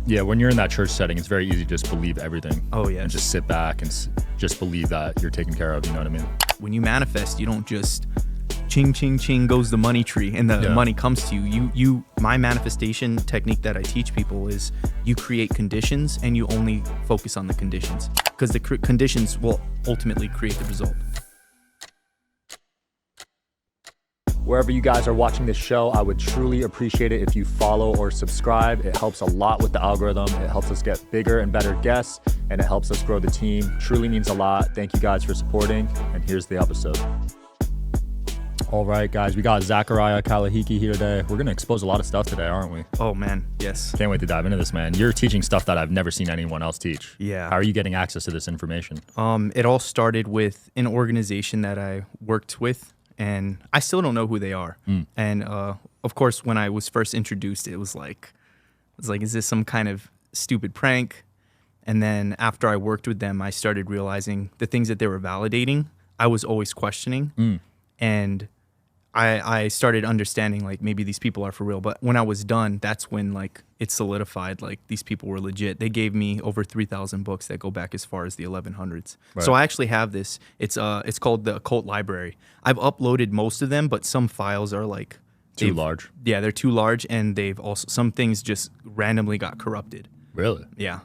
Yeah, when you're in that church setting, it's very easy to just believe everything. Oh, yeah. And just sit back and just believe that you're taken care of, you know what I mean? When you manifest, you don't just ching, ching, ching goes the money tree and the money comes to you. My manifestation technique that I teach people is you create conditions and you only focus on the conditions because the conditions will ultimately create the result. Wherever you guys are watching this show, I would truly appreciate it if you follow or subscribe. It helps a lot with the algorithm. It helps us get bigger and better guests, and it helps us grow the team. Truly means a lot. Thank you guys for supporting, and here's the episode. All right, guys, we got Zachariah Kalahiki here today. We're going to expose a lot of stuff today, aren't we? Oh, man, yes. Can't wait to dive into this, man. You're teaching stuff that I've never seen anyone else teach. Yeah. How are you getting access to this information? It all started with an organization that I worked with, and I still don't know who they are. And of course, when I was first introduced, it was like, is this some kind of stupid prank? And then after I worked with them, I started realizing the things that they were validating, I was always questioning. And I started understanding like maybe these people are for real. But when I was done, that's when like it solidified like these people were legit. They gave me over 3,000 books that go back as far as the 1100s. Right. So I actually have this. It's called the Occult Library. I've uploaded most of them, but some files are like too large. Yeah, they're too large, and they've also some things just randomly got corrupted. Really? Yeah,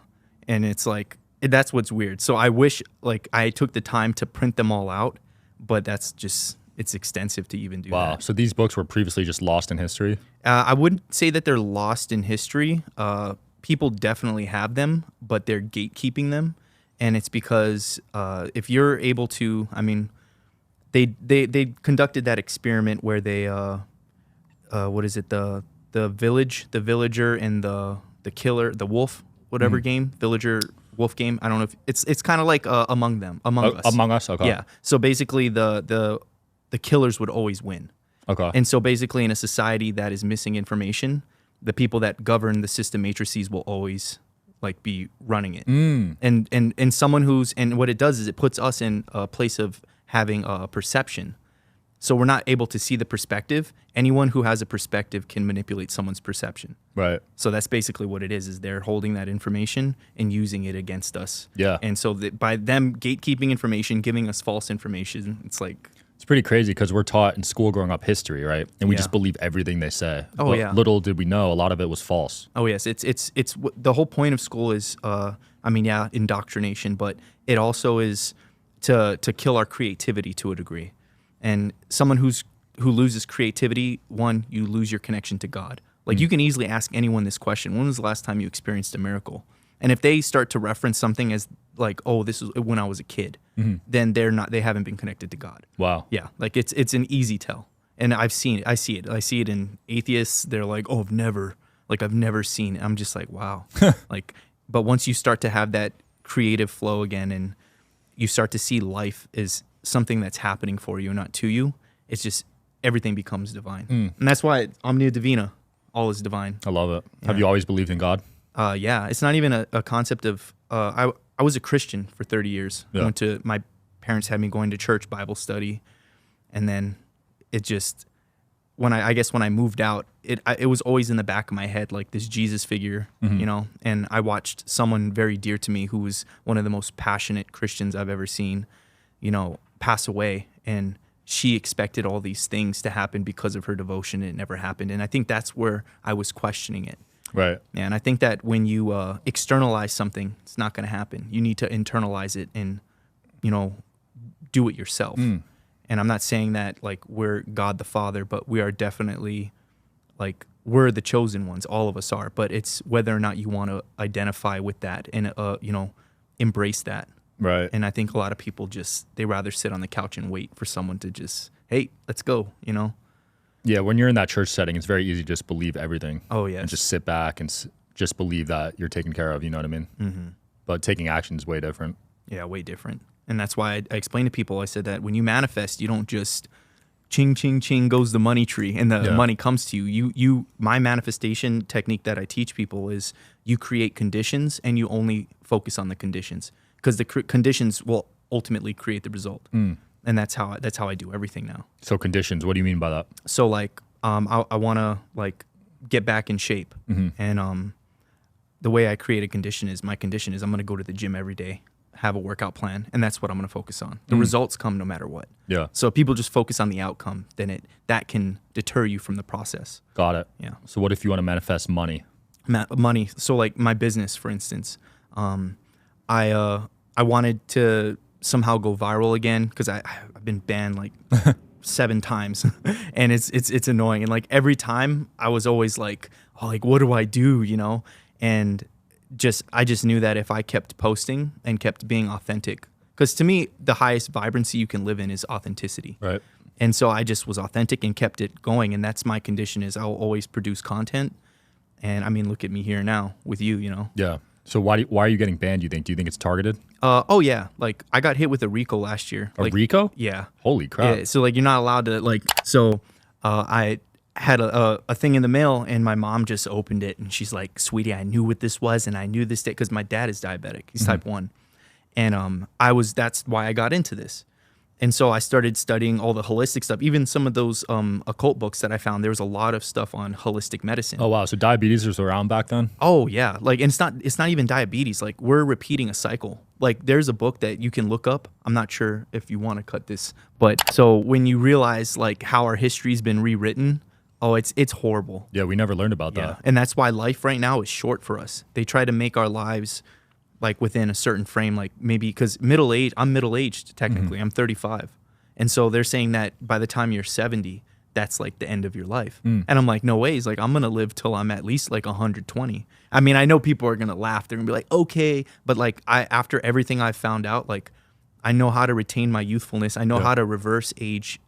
and it's like that's what's weird. So I wish like I took the time to print them all out, but that's just. It's extensive to even do that. Wow. So these books were previously just lost in history? I wouldn't say that they're lost in history. People definitely have them, but they're gatekeeping them. And it's because if you're able to, I mean, they conducted that experiment where they, what is it, the villager and the killer, the wolf, whatever game, villager wolf game. I don't know if it's kind of like Among Us. Among Us, okay. Yeah. So basically the killers would always win. Okay. And so basically in a society that is missing information, the people that govern the system matrices will always like be running it. And someone and what it does is it puts us in a place of having a perception. So we're not able to see the perspective. Anyone who has a perspective can manipulate someone's perception. Right. So that's basically what it is they're holding that information and using it against us. Yeah. And so by them gatekeeping information, giving us false information, it's like... It's pretty crazy because we're taught in school growing up history, right? And we just believe everything they say. Oh, but yeah. Little did we know, a lot of it was false. Oh, yes. It's the whole point of school is, indoctrination, but it also is to kill our creativity to a degree. And someone who loses creativity, one, you lose your connection to God. Like you can easily ask anyone this question: when was the last time you experienced a miracle? And if they start to reference something as like, oh, this is when I was a kid, then they haven't been connected to God. Wow. Yeah. Like it's an easy tell. And I see it in atheists. They're like, oh, I've never seen it. I'm just like, wow. But once you start to have that creative flow again, and you start to see life as something that's happening for you, not to you, it's just, everything becomes divine. And that's why Omnia Divina, all is divine. I love it. Yeah. Have you always believed in God? Yeah, it's not even a concept of, I was a Christian for 30 years. Yeah. My parents had me going to church, Bible study. And then it just, when I moved out, it was always in the back of my head, like this Jesus figure, you know? And I watched someone very dear to me who was one of the most passionate Christians I've ever seen, you know, pass away. And she expected all these things to happen because of her devotion. And it never happened. And I think that's where I was questioning it. Right. Yeah, and I think that when you externalize something, it's not going to happen. You need to internalize it and, you know, do it yourself. And I'm not saying that like we're God the Father, but we are definitely like we're the chosen ones. All of us are. But it's whether or not you want to identify with that and you know, embrace that. Right. And I think a lot of people they rather sit on the couch and wait for someone to just, hey, let's go. You know. Yeah, when you're in that church setting, it's very easy to just believe everything. Oh, yes. And just sit back and just believe that you're taken care of, you know what I mean? But taking action is way different. Yeah, way different. And that's why I explain to people, I said that when you manifest, you don't just ching, ching, ching goes the money tree and the money comes to you. My manifestation technique that I teach people is you create conditions and you only focus on the conditions because the conditions will ultimately create the result. And that's how I do everything now. So conditions, what do you mean by that? So like, I want to like get back in shape, and the way I create a condition is, my condition is I'm going to go to the gym every day, have a workout plan, and that's what I'm going to focus on. The results come no matter what. Yeah. So if people just focus on the outcome, then that can deter you from the process. Got it. Yeah. So what if you want to manifest money? Money. So like my business, for instance, I wanted to somehow go viral again because I've been banned like 7 times, and it's annoying. And like every time I was always like, oh, like what do I do, you know? And I just knew that if I kept posting and kept being authentic, because to me the highest vibrancy you can live in is authenticity. Right. And so I just was authentic and kept it going, and that's my condition, is I'll always produce content. And I mean, look at me here now with you, you know. Yeah. So why are you getting banned, do you think it's targeted? Oh yeah, like I got hit with a RICO last year. A like, RICO? Yeah. Holy crap. Yeah, so like you're not allowed to like, so I had a thing in the mail, and my mom just opened it, and she's like, sweetie, I knew what this was, and I knew this day, because my dad is diabetic. He's type 1. And that's why I got into this. And so I started studying all the holistic stuff, even some of those occult books that I found. There was a lot of stuff on holistic medicine. Oh wow, so diabetes was around back then? Oh yeah, like, and it's not even diabetes. Like, we're repeating a cycle. Like, there's a book that you can look up. I'm not sure if you want to cut this, but so when you realize like how our history's been rewritten, oh, it's horrible. Yeah, we never learned about Yeah, that. and that's why life right now is short for us. They try to make our lives like within a certain frame, like maybe because I'm middle-aged technically. I'm 35. And so they're saying that by the time you're 70, that's like the end of your life. And I'm like, no ways. Like, I'm going to live till I'm at least like 120. I mean, I know people are going to laugh. They're going to be like, okay. But like, after everything I've found out, like, I know how to retain my youthfulness. I know how to reverse age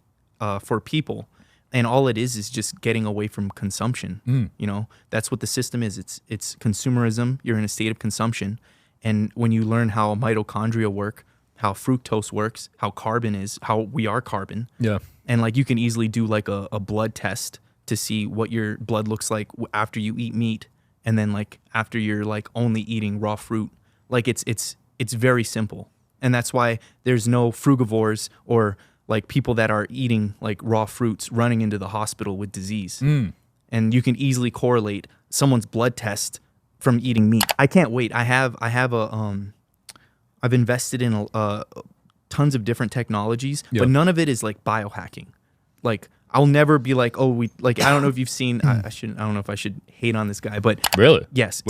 for people. And all it is just getting away from consumption. You know, that's what the system is. It's consumerism. You're in a state of consumption. And when you learn how mitochondria work, how fructose works, how carbon is, how we are carbon. Yeah. And like, you can easily do like a blood test to see what your blood looks like after you eat meat, and then like after you're like only eating raw fruit. Like, it's very simple. And that's why there's no frugivores or like people that are eating like raw fruits running into the hospital with disease. And you can easily correlate someone's blood test from eating meat. I can't wait. I've invested in tons of different technologies, but none of it is like biohacking. Like, I'll never be like, oh, I don't know if you've seen, I don't know if I should hate on this guy, but Really? yes.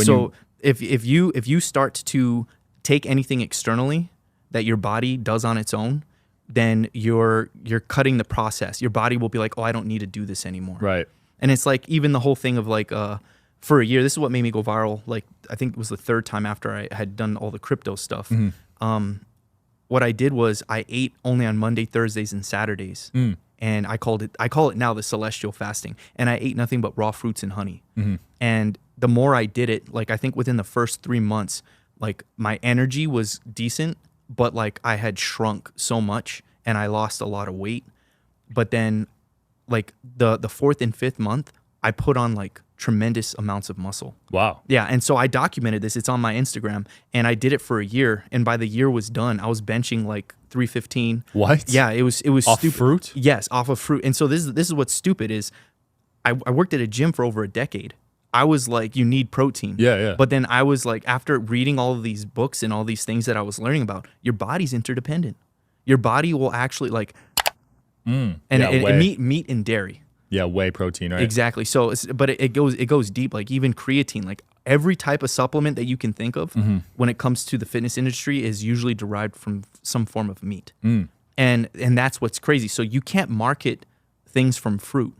If you start to take anything externally that your body does on its own, then you're cutting the process. Your body will be like, oh, I don't need to do this anymore. Right. And it's like, even the whole thing of like, for a year, this is what made me go viral. Like, I think it was the 3rd time after I had done all the crypto stuff. What I did was I ate only on Monday, Thursdays, and Saturdays. And I call it now the celestial fasting. And I ate nothing but raw fruits and honey. And the more I did it, like, I think within the first 3 months, like, my energy was decent, but like, I had shrunk so much and I lost a lot of weight. But then like the 4th and 5th month, I put on like tremendous amounts of muscle. Wow. Yeah, and so I documented this. It's on my Instagram, and I did it for a year. And by the year was done, I was benching like 315. What? Yeah, it was Off stupid. fruit? Yes, off of fruit. And so this is what's stupid is, I worked at a gym for over a decade. I was like, you need protein. Yeah. But then I was like, after reading all of these books and all these things that I was learning about, your body's interdependent. Your body will actually like, meat and dairy. Yeah, whey protein, right? Exactly. So, but it goes deep. Like, even creatine, like every type of supplement that you can think of when it comes to the fitness industry is usually derived from some form of meat. And that's what's crazy. So you can't market things from fruit.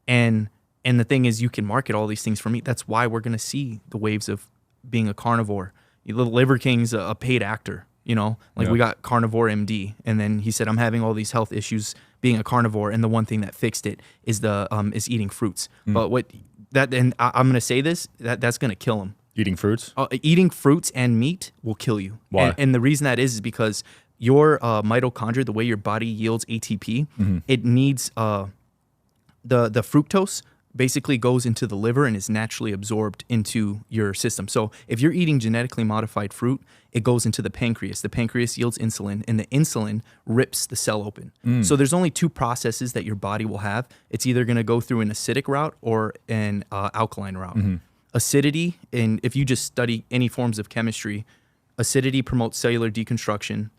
And the thing is, you can market all these things from meat. That's why we're going to see the waves of being a carnivore. The Liver King's a paid actor, you know? Like, we got Carnivore MD, and then he said, I'm having all these health issues being a carnivore, and the one thing that fixed it is is eating fruits. But I'm going to say this, that's going to kill him. Eating fruits? Eating fruits and meat will kill you. Why? And the reason that is because your mitochondria, the way your body yields ATP, it needs the fructose basically goes into the liver and is naturally absorbed into your system. So if you're eating genetically modified fruit, it goes into the pancreas. The pancreas yields insulin, and the insulin rips the cell open. So there's only 2 processes that your body will have. It's either going to go through an acidic route or an alkaline route. acidity, and if you just study any forms of chemistry, acidity promotes cellular deconstruction,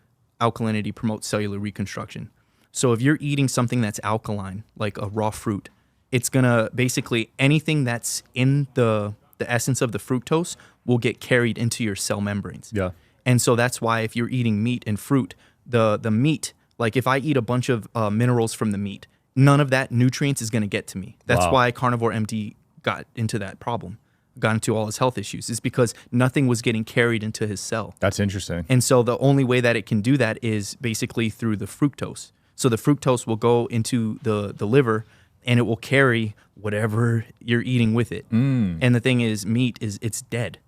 alkalinity promotes cellular reconstruction. So if you're eating something that's alkaline, like a raw fruit, it's gonna basically anything that's in the essence of the fructose will get carried into your cell membranes. Yeah. And so that's why if you're eating meat and fruit, the meat, like if I eat a bunch of minerals from the meat, none of that nutrients is going to get to me. That's why Carnivore MD got into that problem, got into all his health issues, is because nothing was getting carried into his cell. That's interesting. And so the only way that it can do that is basically through the fructose. So the fructose will go into the liver and it will carry whatever you're eating with it. And the thing is, meat it's dead.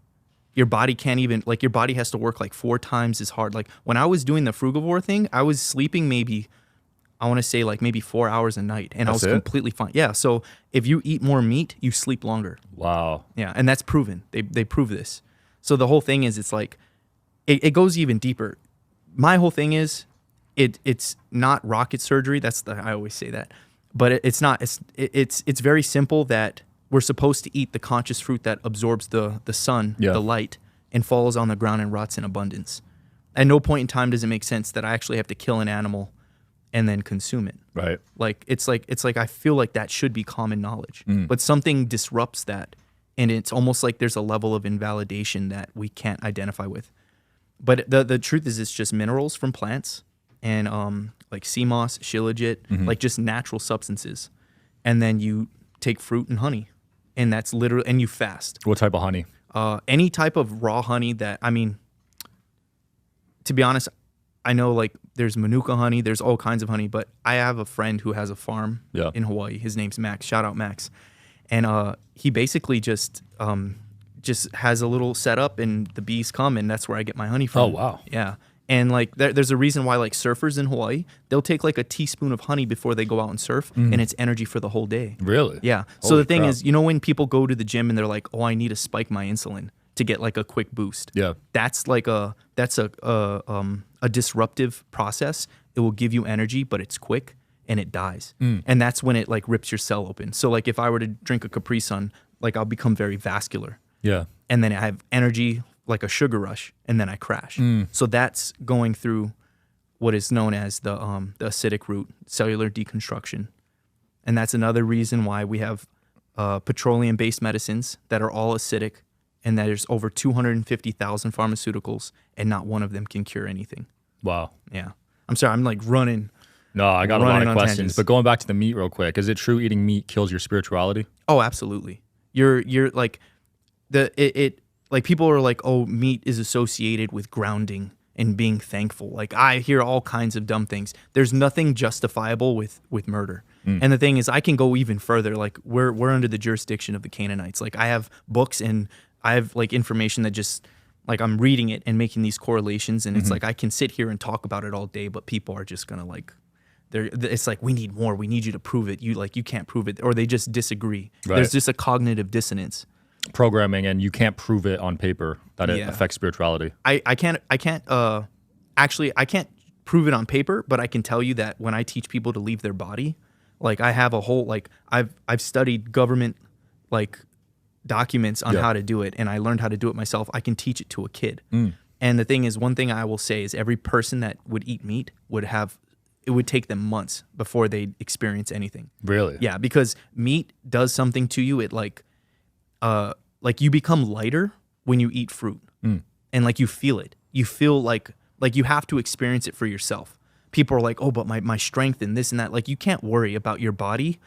Your body can't even, like your body has to work like 4 times as hard. Like when I was doing the frugivore thing, I was sleeping maybe, I want to say like maybe 4 hours a night, and I was completely fine. Yeah. So if you eat more meat, you sleep longer. Wow. Yeah. And that's proven. They prove this. So the whole thing is, it's like, it goes even deeper. My whole thing is, it's not rocket surgery. I always say that, but it's not, it's very simple that we're supposed to eat the conscious fruit that absorbs the sun, the light, and falls on the ground and rots in abundance. At no point in time does it make sense that I actually have to kill an animal and then consume it. Right. Like it's like I feel like that should be common knowledge, but something disrupts that, and it's almost like there's a level of invalidation that we can't identify with. But the truth is, it's just minerals from plants and like sea moss, shilajit, like just natural substances, and then you take fruit and honey. And that's literally, and you fast. What type of honey? Any type of raw honey that, I mean, to be honest, I know like there's Manuka honey, there's all kinds of honey, but I have a friend who has a farm in Hawaii. His name's Max. Shout out Max. And he basically just has a little setup, and the bees come, and that's where I get my honey from. Oh, wow. Yeah. And like there's a reason why like surfers in Hawaii, they'll take like a teaspoon of honey before they go out and surf, and it's energy for the whole day. Really? Yeah. So the thing is, you know, when people go to the gym and they're like, "Oh, I need to spike my insulin to get like a quick boost." Yeah. That's like a disruptive process. It will give you energy, but it's quick and it dies. And that's when it like rips your cell open. So like if I were to drink a Capri Sun, like I'll become very vascular. Yeah. And then I have energy like a sugar rush, and then I crash. So that's going through what is known as the acidic route, cellular deconstruction. And that's another reason why we have petroleum-based medicines that are all acidic, and there's over 250,000 pharmaceuticals, and not one of them can cure anything. Wow. Yeah. I'm sorry, I'm like running. No, I got a lot of questions. Tangents. But going back to the meat real quick, is it true eating meat kills your spirituality? Oh, absolutely. You're like, like people are like, oh, meat is associated with grounding and being thankful. Like I hear all kinds of dumb things. There's nothing justifiable with murder. And the thing is, I can go even further. Like we're under the jurisdiction of the Canaanites. Like I have books and I have like information that just like I'm reading it and making these correlations. And it's like I can sit here and talk about it all day, but people are just gonna like, it's like, we need more. We need you to prove it. You can't prove it, or they just disagree. Right. There's just a cognitive dissonance. Programming, and you can't prove it on paper that it affects spirituality. I can't prove it on paper, but I can tell you that when I teach people to leave their body, like I have a whole, like I've studied government like documents on how to do it, and I learned how to do it myself. I can teach it to a kid. And the thing is, one thing I will say is every person that would eat meat it would take them months before they experience anything. Really? Yeah, because meat does something to you. It like you become lighter when you eat fruit, and like you feel it. You feel like you have to experience it for yourself. People are like, oh, but my strength and this and that. Like you can't worry about your body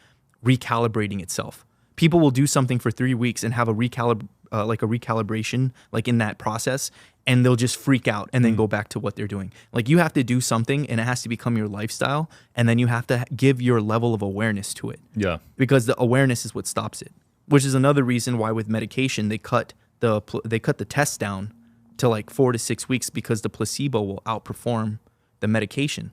recalibrating itself. People will do something for 3 weeks and have a recalibration like in that process, and they'll just freak out and then go back to what they're doing. Like you have to do something, and it has to become your lifestyle, and then you have to give your level of awareness to it. Yeah, because the awareness is what stops it. Which is another reason why with medication they cut the test down to like 4 to 6 weeks, because the placebo will outperform the medication.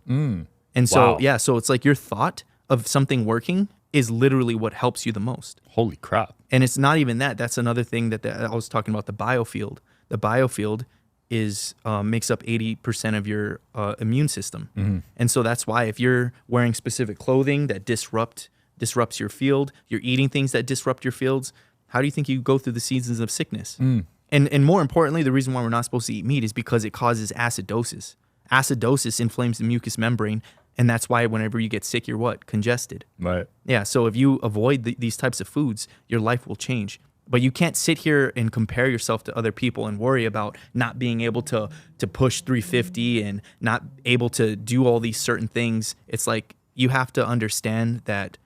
And so so it's like your thought of something working is literally what helps you the most. Holy crap. And it's not even that. That's another thing that I was talking about, the biofield. The biofield is makes up 80% of your immune system. And so that's why if you're wearing specific clothing that disrupts your field, you're eating things that disrupt your fields, how do you think you go through the seasons of sickness? And more importantly, the reason why we're not supposed to eat meat is because it causes acidosis. Acidosis inflames the mucous membrane, and that's why whenever you get sick, you're what? Congested. Right. Yeah, so if you avoid these types of foods, your life will change. But you can't sit here and compare yourself to other people and worry about not being able to push 350 and not able to do all these certain things. It's like you have to understand that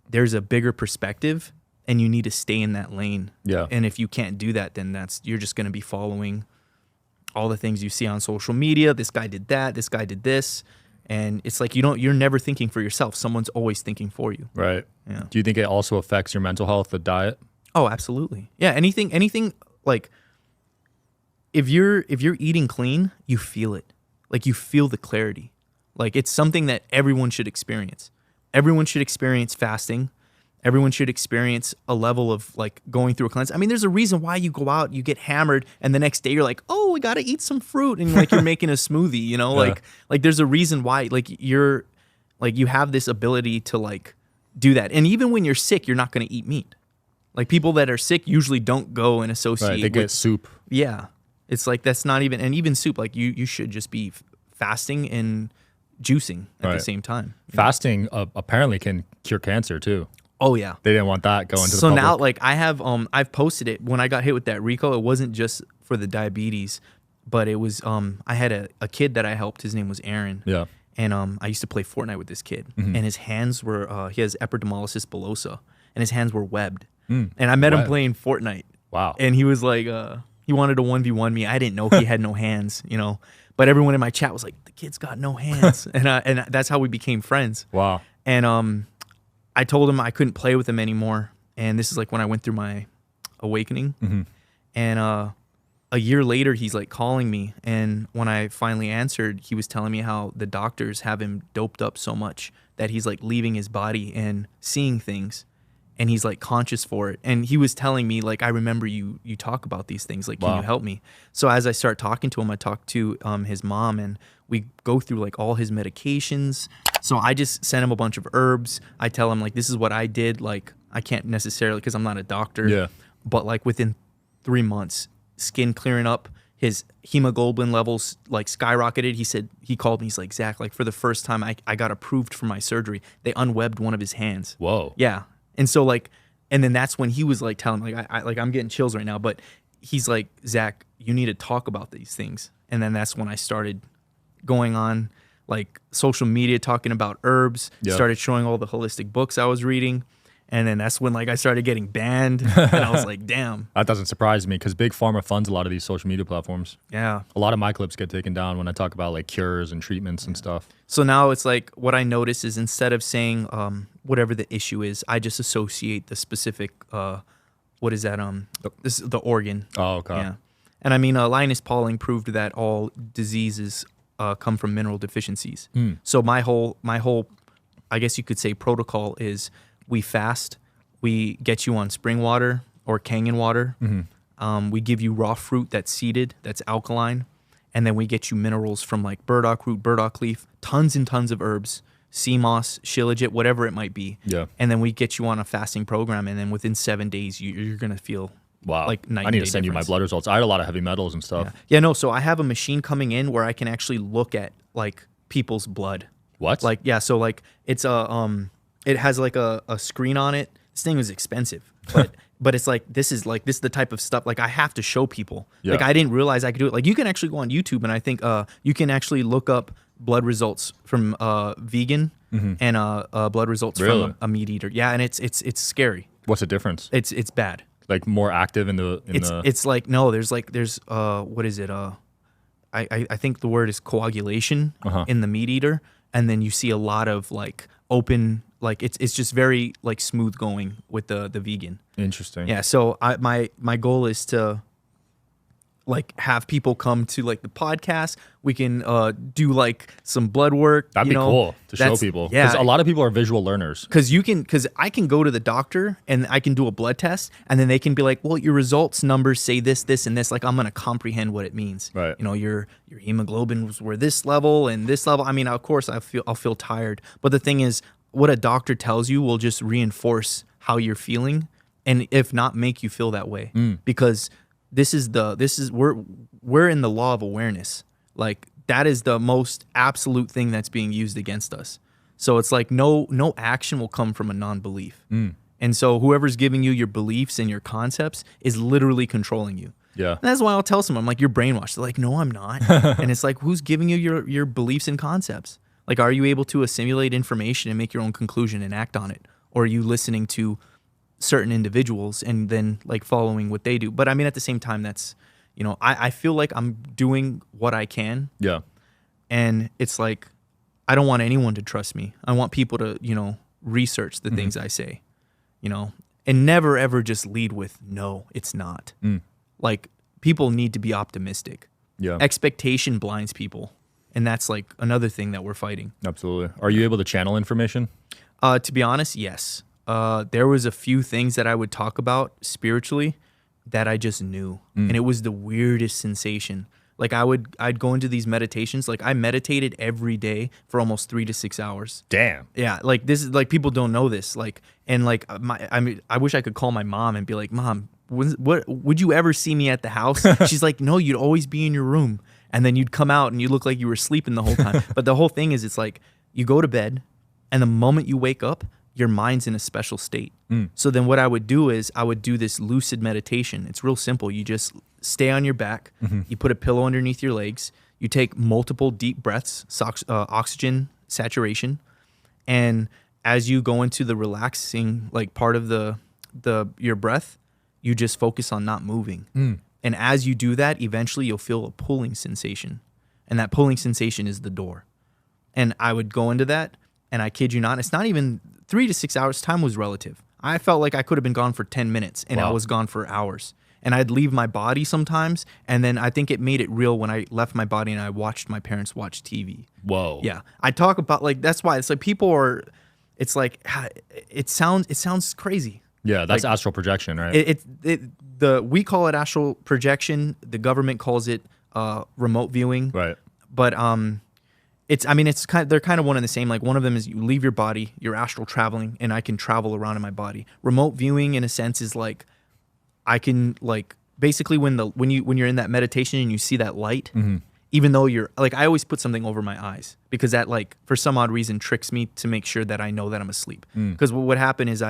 there's a bigger perspective and you need to stay in that lane. Yeah. And if you can't do that, then you're just going to be following all the things you see on social media. This guy did that, this guy did this. And it's like you're never thinking for yourself. Someone's always thinking for you. Right. Yeah. Do you think it also affects your mental health, the diet? Oh, absolutely. Yeah, anything like if you're eating clean, you feel it. Like you feel the clarity. Like it's something that everyone should experience. Everyone should experience fasting. Everyone should experience a level of like going through a cleanse. I mean, there's a reason why you go out, you get hammered, and the next day you're like, oh, we got to eat some fruit, and like you're making a smoothie, you know, like there's a reason why, like you have this ability to like do that. And even when you're sick, you're not going to eat meat. Like people that are sick usually don't go and associate. Right, they get soup. Yeah, it's like that's not even, and even soup. Like you should just be fasting and juicing at the same time. Fasting apparently can cure cancer too. Oh yeah, they didn't want that going to the so public. now, like I have, I've posted it when I got hit with that RICO. It wasn't just for the diabetes, but it was, I had a kid that I helped. His name was Aaron. Yeah. And I used to play Fortnite with this kid, and his hands were, he has epidermolysis bullosa, and his hands were webbed. And I met him playing Fortnite. Wow. And he was like, he wanted to 1v1 me. I didn't know he had no hands, you know. But everyone in my chat was like, the kid's got no hands, and that's how we became friends. Wow. And I told him I couldn't play with him anymore. And this is like when I went through my awakening. And a year later, he's like calling me. And when I finally answered, he was telling me how the doctors have him doped up so much that he's like leaving his body and seeing things. And he's like conscious for it. And he was telling me like, I remember you talk about these things. Like, can you help me? So as I start talking to him, I talk to his mom, and we go through like all his medications. So I just send him a bunch of herbs. I tell him like, this is what I did. Like, I can't necessarily, because I'm not a doctor. Yeah. But like within 3 months, skin clearing up, his hemoglobin levels like skyrocketed. He said, he called me, he's like, Zach, like for the first time I got approved for my surgery. They unwebbed one of his hands. Whoa. Yeah. And so like, and then that's when he was like telling me, like, I'm getting chills right now, but he's like, Zach, you need to talk about these things. And then that's when I started going on like social media, talking about herbs, started showing all the holistic books I was reading. And then that's when like I started getting banned, and I was like, damn. That doesn't surprise me, because Big Pharma funds a lot of these social media platforms. Yeah. A lot of my clips get taken down when I talk about like cures and treatments and stuff. So now it's like what I notice is instead of saying whatever the issue is, I just associate the specific, what is that? This is the organ. Oh, okay. Yeah. And I mean, Linus Pauling proved that all diseases come from mineral deficiencies. So my whole, I guess you could say, protocol is we fast, we get you on spring water or Kangen water. We give you raw fruit that's seeded, that's alkaline. And then we get you minerals from like burdock root, burdock leaf, tons and tons of herbs, sea moss, shilajit, whatever it might be. Yeah. And then we get you on a fasting program. And then within 7 days, you're going to feel like night and day. I need to send you my blood results. I had a lot of heavy metals and stuff. Yeah, no, so I have a machine coming in where I can actually look at like people's blood. What? Like, yeah, so like it's it has like a screen on it. This thing was expensive, but it's like this is the type of stuff like I have to show people. Yeah. Like I didn't realize I could do it. Like you can actually go on YouTube, and I think you can actually look up blood results from vegan and blood results from a meat eater. Yeah, and it's scary. What's the difference? It's bad. Like more active in the. It's like no, there's what is it? I think the word is coagulation in the meat eater, and then you see a lot of like open. Like it's just very like smooth going with the vegan. Interesting. Yeah. So my goal is to like have people come to like the podcast. We can do like some blood work. That'd be cool to show people. Yeah. Because a lot of people are visual learners. Because I can go to the doctor and I can do a blood test, and then they can be like, well, your results numbers say this, this, and this. Like I'm gonna comprehend what it means. Right. You know, your hemoglobin were this level and this level. I mean, of course I'll feel tired. But the thing is, what a doctor tells you will just reinforce how you're feeling. and if not, make you feel that way. Because we're in the law of awareness. Like, that is the most absolute thing that's being used against us. So it's like no action will come from a non-belief. And so whoever's giving you your beliefs and your concepts is literally controlling you. Yeah. And that's why I'll tell someone, I'm like, you're brainwashed. They're like, no, I'm not. And it's like, who's giving you your beliefs and concepts? Like, are you able to assimilate information and make your own conclusion and act on it? Or are you listening to certain individuals and then like following what they do? But I mean, at the same time, that's, you know, I feel like I'm doing what I can. Yeah. And it's like, I don't want anyone to trust me. I want people to, you know, research the things I say, you know, and never, ever just lead with, no, it's not. Like, people need to be optimistic. Yeah. Expectation blinds people. And that's like another thing that we're fighting. Absolutely. Are you able to channel information? To be honest, yes. There was a few things that I would talk about spiritually that I just knew. And it was the weirdest sensation. Like, I'd go into these meditations. Like, I meditated every day for almost 3 to 6 hours. Damn. Yeah, like, this is like, people don't know this. Like, and like, I wish I could call my mom and be like, Mom, what would you ever see me at the house? She's like, no, you'd always be in your room, and then you'd come out and you look like you were sleeping the whole time. But the whole thing is, it's like, you go to bed, and the moment you wake up, your mind's in a special state. So then what I would do is I would do this lucid meditation. It's real simple. You just stay on your back. You put a pillow underneath your legs. You take multiple deep breaths, oxygen saturation. And as you go into the relaxing like part of your breath, you just focus on not moving. And as you do that, eventually you'll feel a pulling sensation. And that pulling sensation is the door. And I would go into that, and I kid you not, it's not even 3 to 6 hours. Time was relative. I felt like I could have been gone for 10 minutes, and I was gone for hours. And I'd leave my body sometimes, and then I think it made it real when I left my body and I watched my parents watch TV. Whoa. Yeah. I talk about, like, that's why it's like people are, it's like, it sounds crazy. Yeah, that's like, astral projection, right? We call it astral projection. The government calls it remote viewing. Right. But they're kind of one and the same. Like, one of them is you leave your body, you're astral traveling, and I can travel around in my body. Remote viewing, in a sense, is like, I can, like, basically when you're in that meditation and you see that light, even though you're like, I always put something over my eyes, because that, like, for some odd reason tricks me to make sure that I know that I'm asleep. Because what would happen is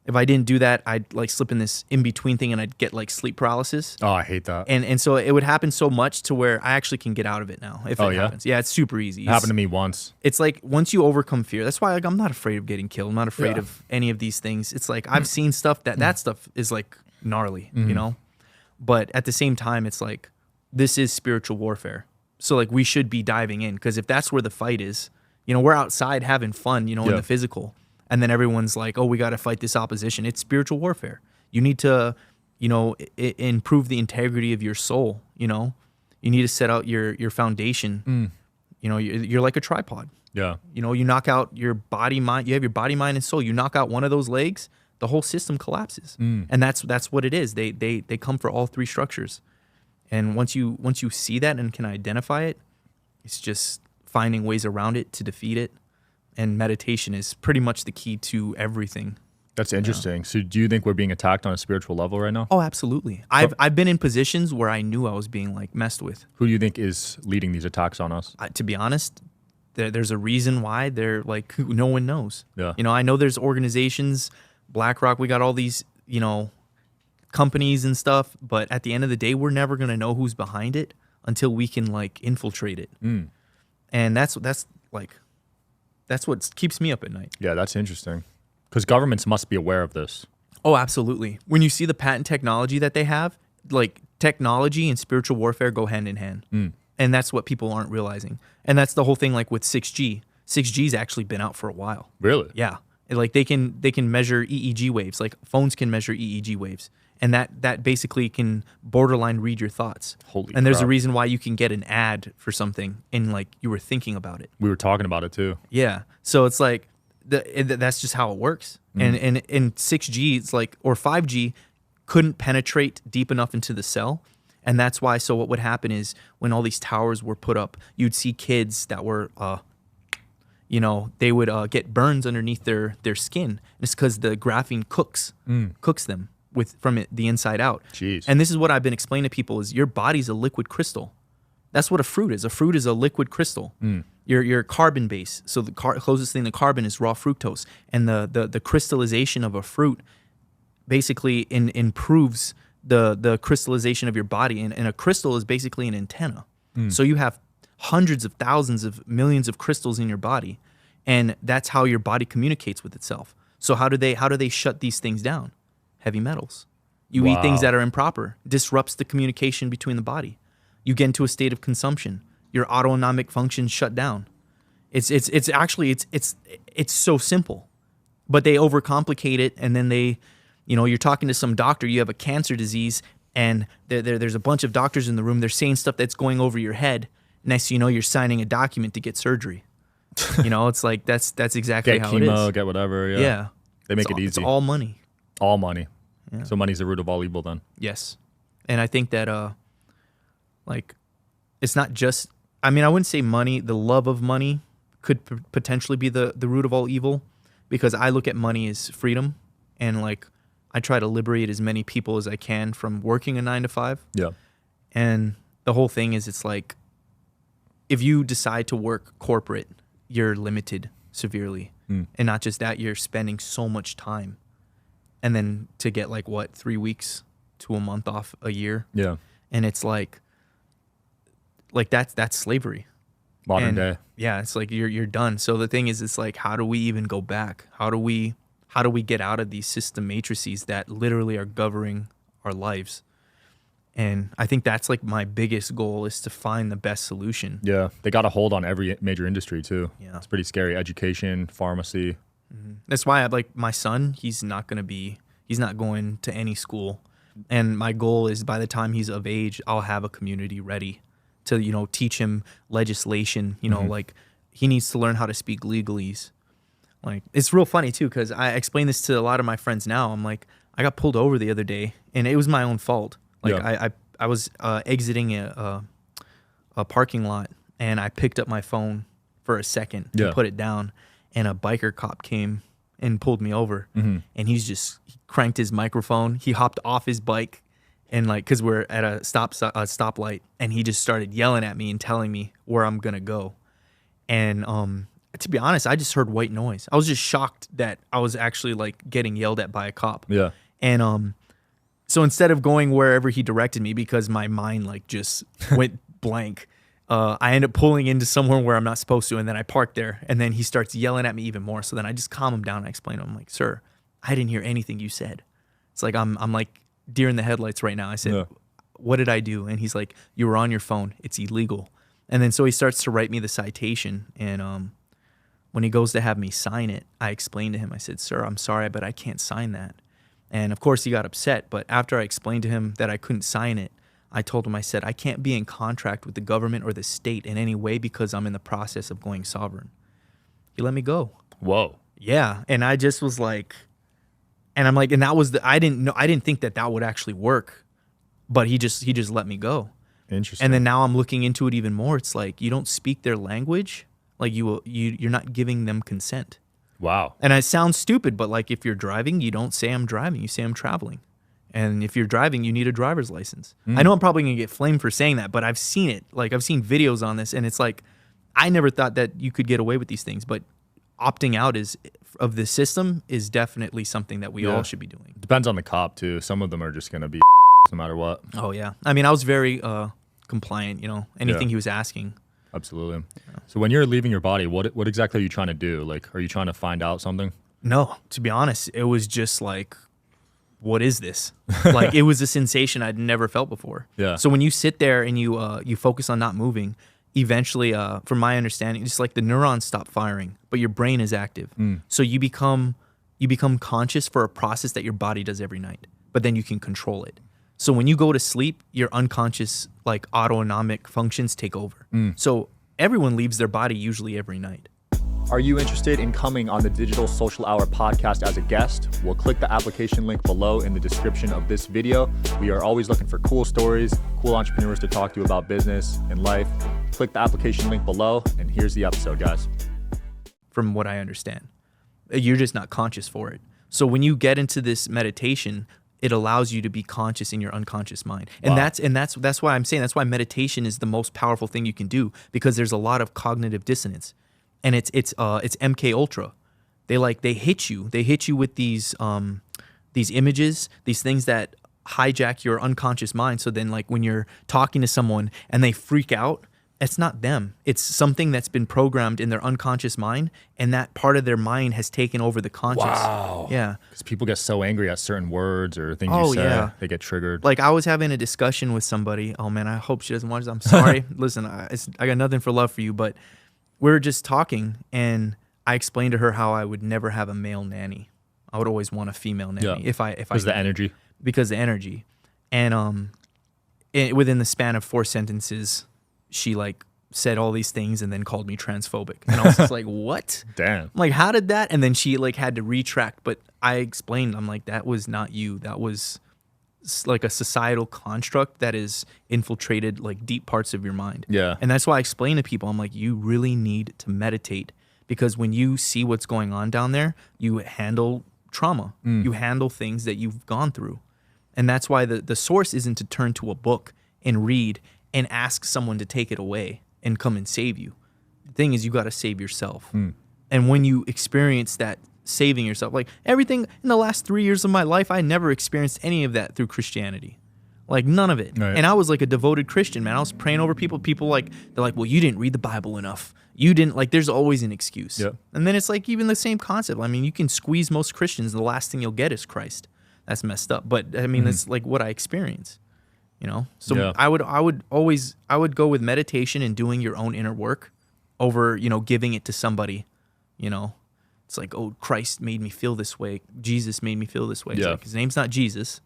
if I didn't do that, I'd like slip in this in between thing and I'd get like sleep paralysis. Oh, I hate that. And so it would happen so much to where I actually can get out of it now if it happens. Yeah, it's super easy. It happened to me once. It's like, once you overcome fear, that's why, like, I'm not afraid of getting killed. I'm not afraid of any of these things. It's like, I've seen stuff that stuff is like gnarly, you know? But at the same time, it's like, this is spiritual warfare. So like, we should be diving in, because if that's where the fight is, you know, we're outside having fun, you know, in the physical. And then everyone's like, oh, we got to fight this opposition. It's spiritual warfare. You need to, you know, improve the integrity of your soul, you know? You need to set out your foundation. You know, you're like a tripod. Yeah. You know, you knock out your body, mind. You have your body, mind, and soul. You knock out one of those legs, the whole system collapses. And that's what it is. They come for all three structures. And once you see that and can identify it, it's just finding ways around it to defeat it. And meditation is pretty much the key to everything. That's interesting. Yeah. So do you think we're being attacked on a spiritual level right now? Oh, absolutely. I've been in positions where I knew I was being like messed with. Who do you think is leading these attacks on us? To be honest, there's a reason why they're like, no one knows. Yeah. You know, I know there's organizations, BlackRock, we got all these, you know, companies and stuff, but at the end of the day, we're never going to know who's behind it until we can like infiltrate it. And that's what keeps me up at night. Yeah, that's interesting. Because governments must be aware of this. Oh, absolutely. When you see the patent technology that they have, like, technology and spiritual warfare go hand in hand. And that's what people aren't realizing. And that's the whole thing, like with 6G. 6G's actually been out for a while. Really? Yeah. Like, they can measure EEG waves. Like, phones can measure EEG waves. And that basically can borderline read your thoughts. Holy And there's crap. a reason why you can get an ad for something and like you were thinking about it. We were talking about it too. Yeah. So it's like that's just how it works. And in 6G, it's like, or 5G couldn't penetrate deep enough into the cell. And that's why, so what would happen is when all these towers were put up, you'd see kids that were they would get burns underneath their skin. It's because the graphene cooks them from the inside out. Jeez. And this is what I've been explaining to people: is your body's a liquid crystal. That's what a fruit is. A fruit is a liquid crystal. Your carbon base. So the closest thing to carbon is raw fructose, and the crystallization of a fruit basically improves the crystallization of your body. And a crystal is basically an antenna. So you have hundreds of thousands of millions of crystals in your body, and that's how your body communicates with itself. So how do they shut these things down? Heavy metals. You eat things that are improper, disrupts the communication between the body. You get into a state of consumption. Your autonomic functions shut down. It's so simple, but they overcomplicate it. And then you're talking to some doctor, you have a cancer disease, and there's a bunch of doctors in the room. They're saying stuff that's going over your head. Next thing you know, you're signing a document to get surgery. It's like that's exactly how chemo, it is. Get whatever. Yeah. They make it easy. It's all money. All money. Yeah. So money's the root of all evil then. Yes. And I think that it's not just, I wouldn't say money. The love of money could potentially be the root of all evil, because I look at money as freedom, and I try to liberate as many people as I can from working a 9 to 5. Yeah. And the whole thing is, it's like, if you decide to work corporate, you're limited severely. And not just that, you're spending so much time. And then to get 3 weeks to a month off a year. Yeah. And it's like that's slavery. Modern day. Yeah, it's like you're done. So the thing is, it's like, how do we even go back? How do we get out of these system matrices that literally are governing our lives? And I think that's my biggest goal, is to find the best solution. Yeah. They got a hold on every major industry too. Yeah. It's pretty scary. Education, pharmacy. That's why my son, he's not going to any school. And my goal is, by the time he's of age, I'll have a community ready to, teach him legislation. He needs to learn how to speak legalese. It's real funny too, because I explain this to a lot of my friends now. I'm like, I got pulled over the other day, and it was my own fault. I was exiting a parking lot, and I picked up my phone for a second and put it down, and a biker cop came and pulled me over. And he cranked his microphone. He hopped off his bike, and because we're at a stoplight, and he just started yelling at me and telling me where I'm gonna go. And to be honest, I just heard white noise. I was just shocked that I was actually getting yelled at by a cop. Yeah. And so instead of going wherever he directed me, because my mind just went blank, I end up pulling into somewhere where I'm not supposed to, and then I park there, and then he starts yelling at me even more. So then I just calm him down. I explain to him, I'm like, sir, I didn't hear anything you said. It's like I'm like deer in the headlights right now. I said, what did I do? And he's like, you were on your phone. It's illegal. And then so he starts to write me the citation, and when he goes to have me sign it, I explained to him, I said, sir, I'm sorry, but I can't sign that. And of course he got upset, but after I explained to him that I couldn't sign it, I told him, I said, I can't be in contract with the government or the state in any way, because I'm in the process of going sovereign. He let me go. Whoa. Yeah. And I just was like, and I'm like, and that was I didn't think that would actually work, but he just let me go. Interesting. And then now I'm looking into it even more. It's like, you don't speak their language, you're not giving them consent. Wow. And it sounds stupid, but if you're driving, you don't say I'm driving, you say I'm traveling. And if you're driving, you need a driver's license. I know I'm probably going to get flamed for saying that, but I've seen it. I've seen videos on this, and it's I never thought that you could get away with these things, but opting out of the system is definitely something that we all should be doing. Depends on the cop too. Some of them are just going to be no matter what. Oh yeah. I was very compliant, anything he was asking. Absolutely. Yeah. So when you're leaving your body, what exactly are you trying to do? Are you trying to find out something? No, to be honest, it was just what is this? It was a sensation I'd never felt before. Yeah. So when you sit there and you focus on not moving, eventually, from my understanding, it's the neurons stop firing, but your brain is active. So you become conscious for a process that your body does every night, but then you can control it. So when you go to sleep, your unconscious autonomic functions take over. So everyone leaves their body usually every night. Are you interested in coming on the Digital Social Hour podcast as a guest? Well, click the application link below in the description of this video. We are always looking for cool stories, cool entrepreneurs to talk to about business and life. Click the application link below, and here's the episode, guys. from what I understand. You're just not conscious for it. So when you get into this meditation, it allows you to be conscious in your unconscious mind. And Wow. that's why I'm saying that's why meditation is the most powerful thing you can do, because there's a lot of cognitive dissonance. And it's MK Ultra. They hit you with these images, these things that hijack your unconscious mind. So then like when you're talking to someone and they freak out, it's not them. It's something that's been programmed in their unconscious mind, and that part of their mind has taken over the conscious. Wow. Yeah. Because people get so angry at certain words or things Oh, you say, yeah. they get triggered. Like I was having a discussion with somebody. Oh man, I hope she doesn't watch this. I'm sorry. Listen, I got nothing for love for you, but we were just talking, and I explained to her how I would never have a male nanny. I would always want a female nanny if I because the energy. Because the energy. And within the span of 4 sentences, she like said all these things and then called me transphobic. And I was just like, what? Damn. I'm like, how did that? And then she like had to retract. But I explained, I'm like, that was not you. That was like a societal construct that is infiltrated like deep parts of your mind. Yeah. And that's why I explain to people, I'm like, you really need to meditate, because when you see what's going on down there, you handle trauma. You handle things that you've gone through. And that's why the source isn't to turn to a book and read and ask someone to take it away and come and save you. The thing is, you got to save yourself. And when you experience that saving yourself, like everything in the last 3 years of my life, I never experienced any of that through Christianity. Like none of it. Right. And I was like a devoted Christian, man. I was praying over people. People like, they're like, well, you didn't read the Bible enough. You didn't, like, there's always an excuse. Yep. And then it's like even the same concept. I mean, you can squeeze most Christians, and the last thing you'll get is Christ. That's messed up. But I mean, that's like what I experience, you know? So Yeah. I would go with meditation and doing your own inner work over, you know, giving it to somebody, you know? It's like, oh, Christ made me feel this way. Jesus made me feel this way. It's Yeah. like, his name's not Jesus.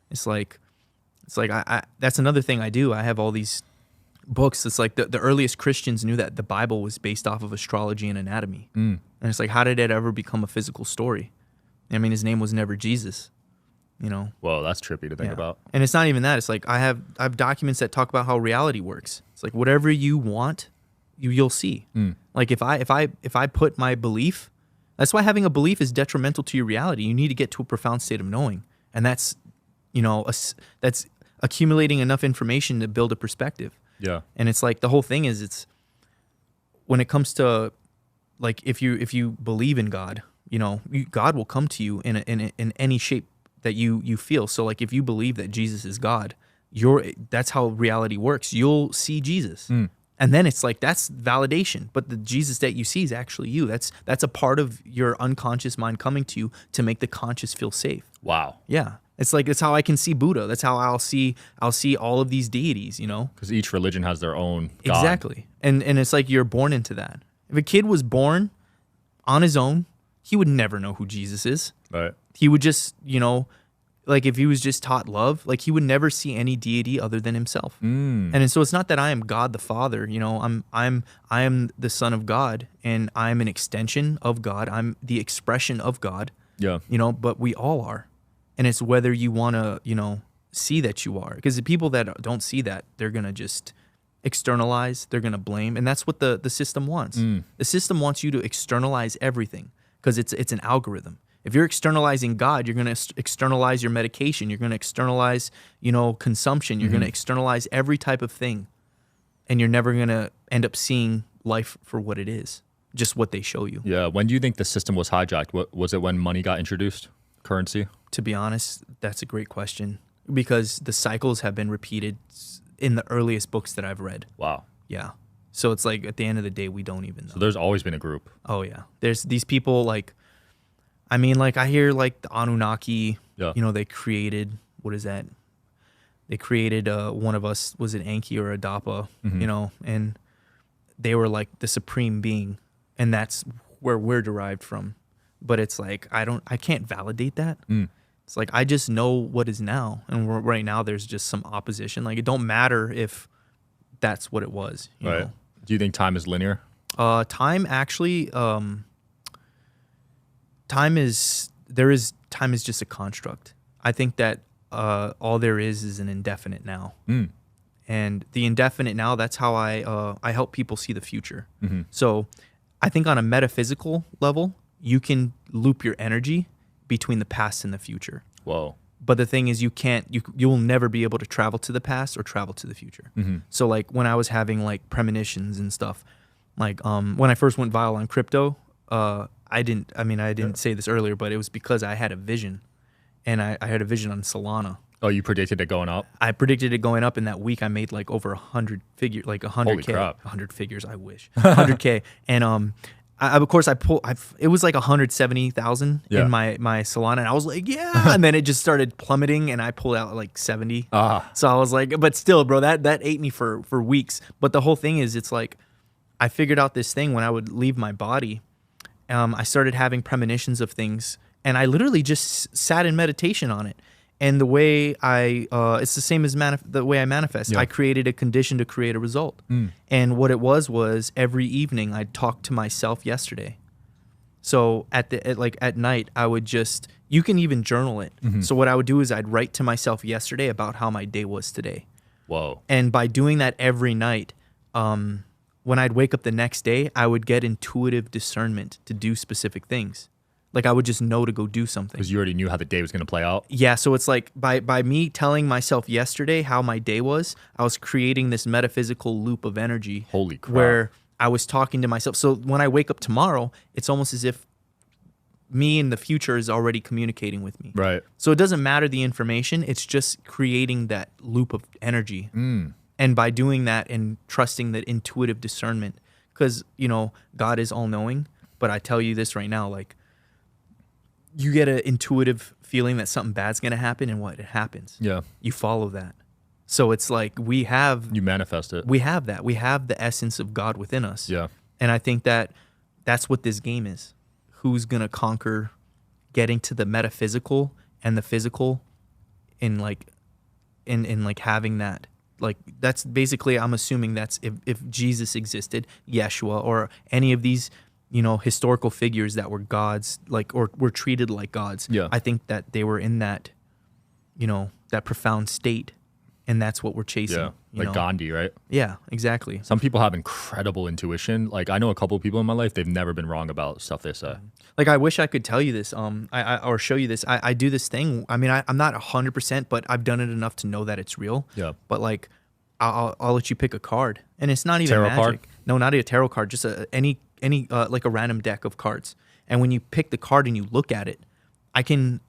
It's like I that's another thing I do. I have all these books. It's like the earliest Christians knew that the Bible was based off of astrology and anatomy. And it's like, how did it ever become a physical story? I mean, his name was never Jesus, you know? Well, that's trippy to think Yeah. about. And it's not even that. It's like I have documents that talk about how reality works. It's like whatever you want, you'll see. Like if I put my belief, that's why having a belief is detrimental to your reality. You need to get to a profound state of knowing, and that's, you know, that's accumulating enough information to build a perspective. Yeah. And it's like the whole thing is, it's when it comes to like if you believe in God, you know, God will come to you in any shape that you feel. So like if you believe that Jesus is God, that's how reality works. You'll see Jesus. And then it's like that's validation, but the Jesus that you see is actually you. That's a part of your unconscious mind coming to you to make the conscious feel safe. Wow. Yeah. It's like it's how I can see Buddha. That's how I'll see all of these deities, you know? Because each religion has their own God. Exactly. And it's like you're born into that. If a kid was born on his own, he would never know who Jesus is. Right. He would just, you know, like if he was just taught love, like he would never see any deity other than himself. And so it's not that I am God the Father, you know, I am the Son of God, and I'm an extension of God. I'm the expression of God. Yeah. You know, but we all are. And it's whether you want to, you know, see that you are. Because the people that don't see that, they're going to just externalize, they're going to blame. And that's what the system wants. The system wants you to externalize everything because it's an algorithm. If you're externalizing God, you're going to externalize your medication. You're going to externalize, you know, consumption. You're going to externalize every type of thing. And you're never going to end up seeing life for what it is, just what they show you. Yeah. When do you think the system was hijacked? Was it when money got introduced? Currency? To be honest, that's a great question, because the cycles have been repeated in the earliest books that I've read. Wow. Yeah. So it's like at the end of the day, we don't even know. So there's always been a group. Oh, yeah. There's these people like, I mean, like I hear like the Anunnaki, Yeah. you know, they created, what is that? They created one of us, was it Anki or Adapa, you know, and they were like the supreme being, and that's where we're derived from. But it's like, I can't validate that. It's like, I just know what is now. And right now there's just some opposition. Like it don't matter if that's what it was. You Right. know? Do you think time is linear? Time actually, time is just a construct. I think that all there is an indefinite now. And the indefinite now, that's how I help people see the future. So I think on a metaphysical level, you can loop your energy between the past and the future. Whoa. But the thing is, you will never be able to travel to the past or travel to the future. So like when I was having like premonitions and stuff, like when I first went viral on crypto, I didn't say this earlier, but it was because I had a vision, and I had a vision on Solana. Oh, you predicted it going up? I predicted it going up. In that week, I made like over 100 figures, like 100K. Holy crap. 100 figures, I wish. 100K. And of course, it was like 170,000 in my Solana, and I was like, yeah. And then it just started plummeting, and I pulled out like 70. So I was like, but still, bro, that ate me for weeks. But the whole thing is, it's like, I figured out this thing when I would leave my body. I started having premonitions of things, and I literally just sat in meditation on it. And the way it's the same as the way I manifest. Yeah. I created a condition to create a result. And what it was every evening I'd talk to myself yesterday. So at night, I would you can even journal it. So what I would do is I'd write to myself yesterday about how my day was today. Whoa. And by doing that every night, when I'd wake up the next day, I would get intuitive discernment to do specific things. Like I would just know to go do something. Because you already knew how the day was going to play out? Yeah, so it's like by me telling myself yesterday how my day was, I was creating this metaphysical loop of energy. Holy crap. Where I was talking to myself. So when I wake up tomorrow, it's almost as if me in the future is already communicating with me. Right. So it doesn't matter the information, it's just creating that loop of energy. And by doing that and trusting that intuitive discernment, because, God is all-knowing, but I tell you this right now, like, you get an intuitive feeling that something bad's going to happen, and it happens. Yeah. You follow that. So it's like you manifest it. We have that. We have the essence of God within us. Yeah. And I think that's what this game is. Who's going to conquer getting to the metaphysical and the physical in having that. Like, that's basically, I'm assuming that's if Jesus existed, Yeshua, or any of these, historical figures that were gods, or were treated like gods. Yeah. I think that they were in that, that profound state, and that's what we're chasing. Yeah. Like Gandhi, right? Yeah, exactly. Some people have incredible intuition. Like, I know a couple of people in my life, they've never been wrong about stuff they say. Like, I wish I could tell you this, or show you this. I do this thing. I mean, I'm not 100%, but I've done it enough to know that it's real. Yeah. But like, I'll let you pick a card, and it's not even Tarot magic. card? No, not a tarot card. Just any like a random deck of cards. And when you pick the card and you look at it, I can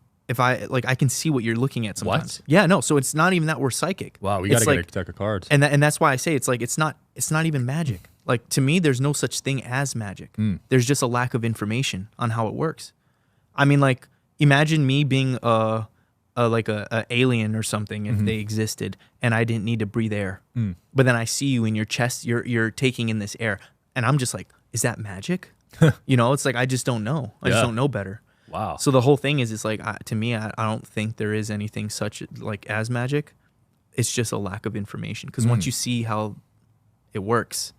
see what you're looking at sometimes. What? Yeah, no. So it's not even that we're psychic. Wow, we got to It's get a deck of cards. And that's why I say it's not even magic. Like, to me, there's no such thing as magic. There's just a lack of information on how it works. I mean, like, imagine me being a alien or something, if they existed, and I didn't need to breathe air. But then I see you in your chest, you're taking in this air, and I'm just like, is that magic? It's like, I just don't know. I just don't know better. Wow. So the whole thing is, it's like, to me, I don't think there is anything such like as magic. It's just a lack of information. Because once you see how it works,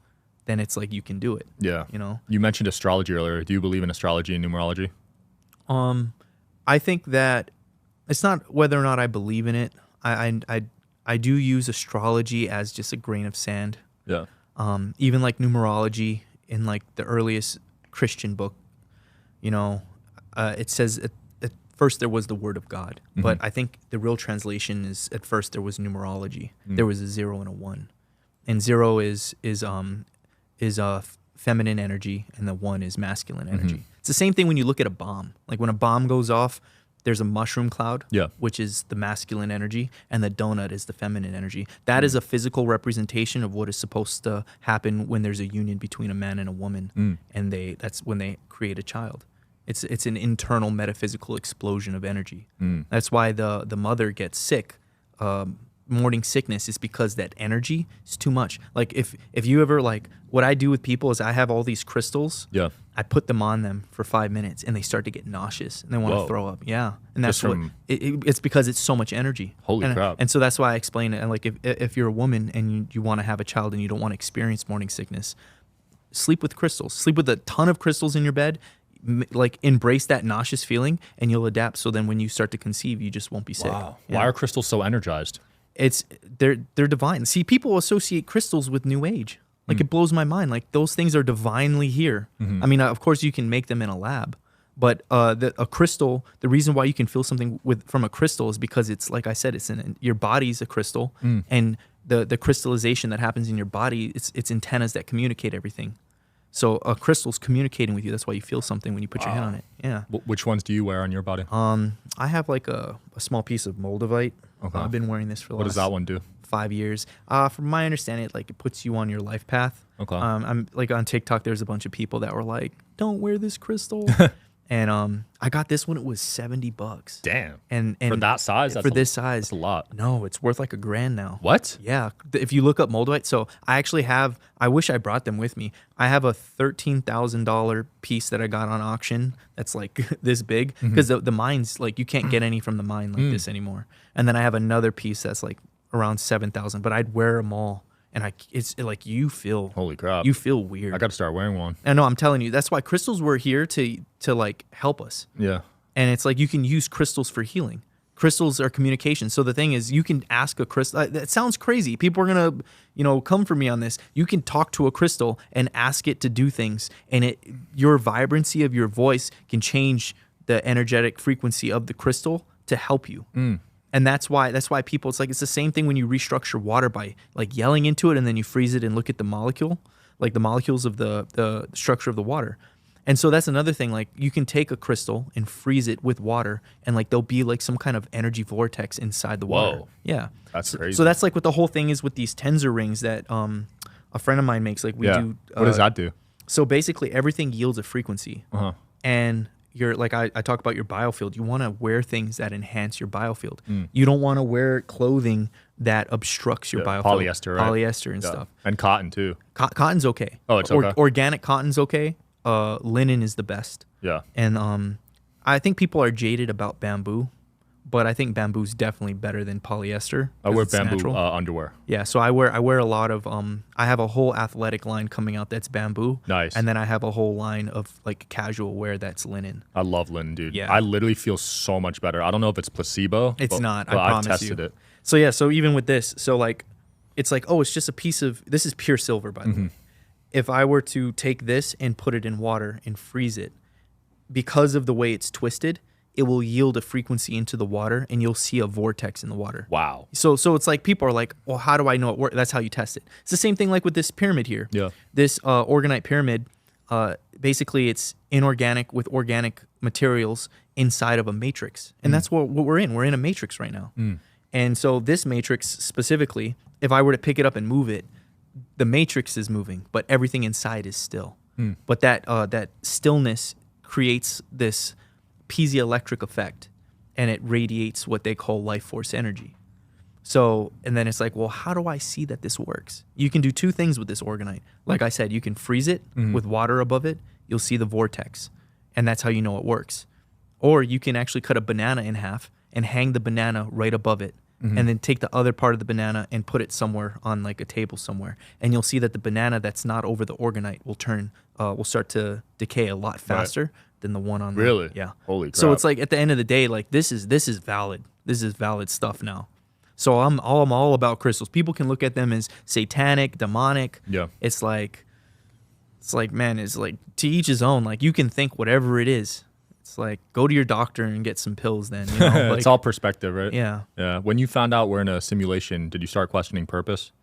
then it's like you can do it. Yeah. You mentioned astrology earlier. Do you believe in astrology and numerology? I think that it's not whether or not I believe in it. I do use astrology as just a grain of sand. Yeah. Even like numerology in like the earliest Christian book, it says at first there was the word of God, but I think the real translation is at first there was numerology. There was a 0 and a 1, and 0 is feminine energy, and the 1 is masculine energy. It's the same thing when you look at a bomb. Like, when a bomb goes off, there's a mushroom cloud, which is the masculine energy, and the donut is the feminine energy. That is a physical representation of what is supposed to happen when there's a union between a man and a woman, and that's when they create a child. It's an internal metaphysical explosion of energy. That's why the mother gets sick. Morning sickness is because that energy is too much. Like, if you ever, like, what I do with people is I have all these crystals. Yeah. I put them on them for 5 minutes, and they start to get nauseous, and they want to throw up. Yeah. And that's it's because it's so much energy. Holy crap. And so that's why I explain it. And like, if you're a woman and you want to have a child and you don't want to experience morning sickness, sleep with crystals. Sleep with a ton of crystals in your bed. Like, embrace that nauseous feeling, and you'll adapt. So then when you start to conceive, you just won't be sick. Wow. Yeah. Why are crystals so energized? They're divine. See, people associate crystals with New Age. Like it blows my mind. Like those things are divinely here. I mean, of course you can make them in a lab, but a crystal, the reason why you can feel something from a crystal is because it's, like I said, it's in your body's a crystal, and the crystallization that happens in your body, it's antennas that communicate everything. So a crystal's communicating with you. That's why you feel something when you put your hand on it. Yeah. Which ones do you wear on your body? I have like a small piece of moldavite. Okay. I've been wearing this for the What does that one do? 5 years. From my understanding, it puts you on your life path. Okay. I'm like on TikTok. There's a bunch of people that were like, "Don't wear this crystal," and I got this when it was $70. Damn. And for that size, for this size, that's a lot. No, it's worth like $1,000 now. What? Yeah. If you look up moldavite, so I actually have. I wish I brought them with me. I have a $13,000 piece that I got on auction. That's like this big because the mines, like you can't get any from the mine like this anymore. And then I have another piece that's like around 7,000. But I'd wear them all, and it's like you feel. Holy crap! You feel weird. I got to start wearing one. I know. I'm telling you. That's why crystals were here to like help us. Yeah. And it's like you can use crystals for healing. Crystals are communication. So the thing is, you can ask a crystal. That sounds crazy. People are gonna, come for me on this. You can talk to a crystal and ask it to do things, and your vibrancy of your voice can change the energetic frequency of the crystal to help you. And that's why people. It's the same thing when you restructure water by like yelling into it, and then you freeze it and look at the molecule, like the molecules of the structure of the water. And so that's another thing. Like you can take a crystal and freeze it with water, and like there'll be like some kind of energy vortex inside the water. Whoa. Yeah, that's crazy. So that's like what the whole thing is with these tensor rings that a friend of mine makes. Like we do. What does that do? So basically, everything yields a frequency, and you're like I talk about your biofield. You want to wear things that enhance your biofield. You don't want to wear clothing that obstructs your biofield. Polyester, right? Polyester and stuff. And cotton too. Cotton's okay. Oh, it's okay. Organic cotton's okay. Linen is the best. Yeah. And I think people are jaded about bamboo, but I think bamboo's definitely better than polyester. I wear bamboo underwear. Yeah, so I wear a lot of I have a whole athletic line coming out that's bamboo. Nice. And then I have a whole line of like casual wear that's linen. I love linen, dude. Yeah. I literally feel so much better. I don't know if it's placebo. It's not. But I promise I've tested you. it. So yeah, so even with this, so like it's like, oh, it's just a piece of this is pure silver, by the way. If I were to take this and put it in water and freeze it, because of the way it's twisted, it will yield a frequency into the water, and you'll see a vortex in the water. Wow. So it's like people are like, well, how do I know it works? That's how you test it. It's the same thing like with this pyramid here. Yeah. This organite pyramid, basically it's inorganic with organic materials inside of a matrix. And that's what we're in. We're in a matrix right now. And so this matrix specifically, if I were to pick it up and move it, the matrix is moving, but everything inside is still. But that stillness creates this piezoelectric effect, and it radiates what they call life force energy. So, and then it's like, well, how do I see that this works? You can do two things with this organite. Like I said, you can freeze it with water above it. You'll see the vortex, and that's how you know it works. Or you can actually cut a banana in half and hang the banana right above it. And then take the other part of the banana and put it somewhere on like a table somewhere, and you'll see that the banana that's not over the organite will start to decay a lot faster than the one on the Really? Yeah. Holy crap. So it's like at the end of the day, like this is valid. This is valid stuff now. So I'm all about crystals. People can look at them as satanic, demonic. Yeah. It's like man, it's like to each his own. Like you can think whatever it is. It's like go to your doctor and get some pills then. You know? Like, it's all perspective, right? Yeah. Yeah. When you found out we're in a simulation, did you start questioning purpose?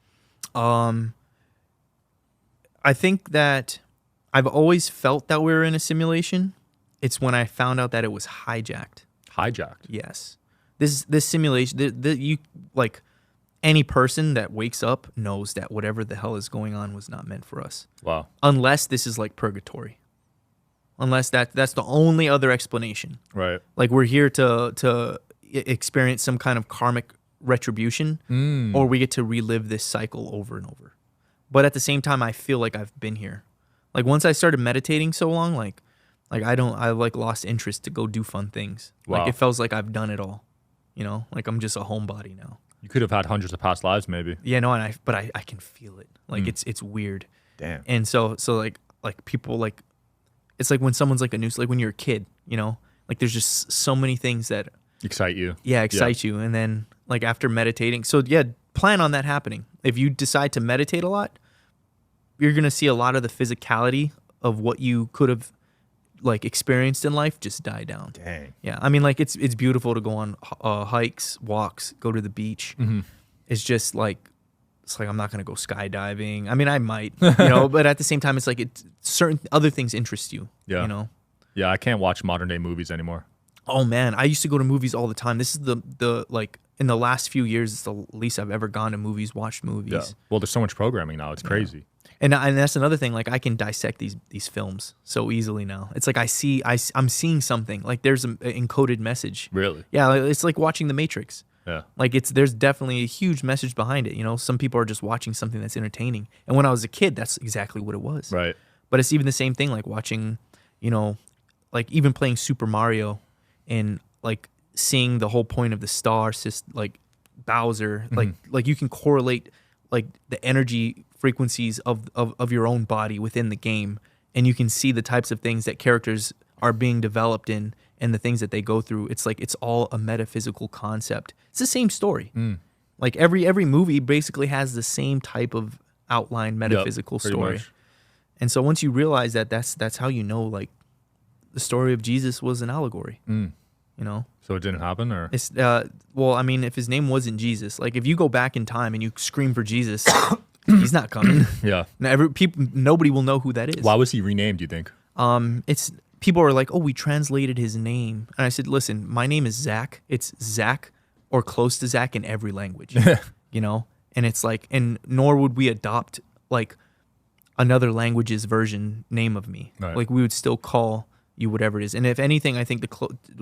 I think that I've always felt that we were in a simulation. It's when I found out that it was hijacked. Hijacked? Yes. This simulation, you like any person that wakes up knows that whatever the hell is going on was not meant for us. Wow. Unless this is like purgatory. Unless that's the only other explanation. Right. Like we're here to experience some kind of karmic retribution, or we get to relive this cycle over and over. But at the same time, I feel like I've been here. Like once I started meditating so long, like I lost interest to go do fun things. Wow. Like it feels like I've done it all. You know, like I'm just a homebody now. You could have had hundreds of past lives, maybe. Yeah, no, but I can feel it. Like it's weird. Damn. And so like people like. It's like when someone's like like when you're a kid, you know, like there's just so many things that excite you. Yeah, excite you. And then like after meditating, so yeah, plan on that happening. If you decide to meditate a lot, you're gonna see a lot of the physicality of what you could have like experienced in life just die down. Dang. Yeah, I mean, like it's beautiful to go on hikes, walks, go to the beach. It's just like I'm not gonna go skydiving. I mean, I might, but at the same time, it's like certain other things interest you. Yeah. Yeah, I can't watch modern day movies anymore. Oh man, I used to go to movies all the time. This is the like in the last few years, it's the least I've ever gone to movies, watched movies. Yeah. Well, there's so much programming now. It's crazy. And that's another thing. Like I can dissect these films so easily now. It's like I'm seeing something. Like there's an encoded message. Really? Yeah, it's like watching The Matrix. Yeah. Like there's definitely a huge message behind it. Some people are just watching something that's entertaining. And when I was a kid, that's exactly what it was. Right. But it's even the same thing. Like watching, like even playing Super Mario, and like seeing the whole point of the star system, like Bowser. Like you can correlate like the energy frequencies of your own body within the game, and you can see the types of things that characters are being developed in and the things that they go through. It's like it's all a metaphysical concept. It's the same story. Like every movie basically has the same type of outline metaphysical story. Much. And so once you realize that, that's how like the story of Jesus was an allegory. So it didn't happen, or it's well, I mean, if his name wasn't Jesus, like if you go back in time and you scream for Jesus, he's not coming. Yeah. Now, nobody will know who that is. Why was he renamed, do you think? It's people are like, oh, we translated his name, and I said, listen, my name is Zach. It's Zach or close to Zach in every language, and it's like, and nor would we adopt like another language's version name of me. Right. Like we would still call you whatever it is, and if anything, I think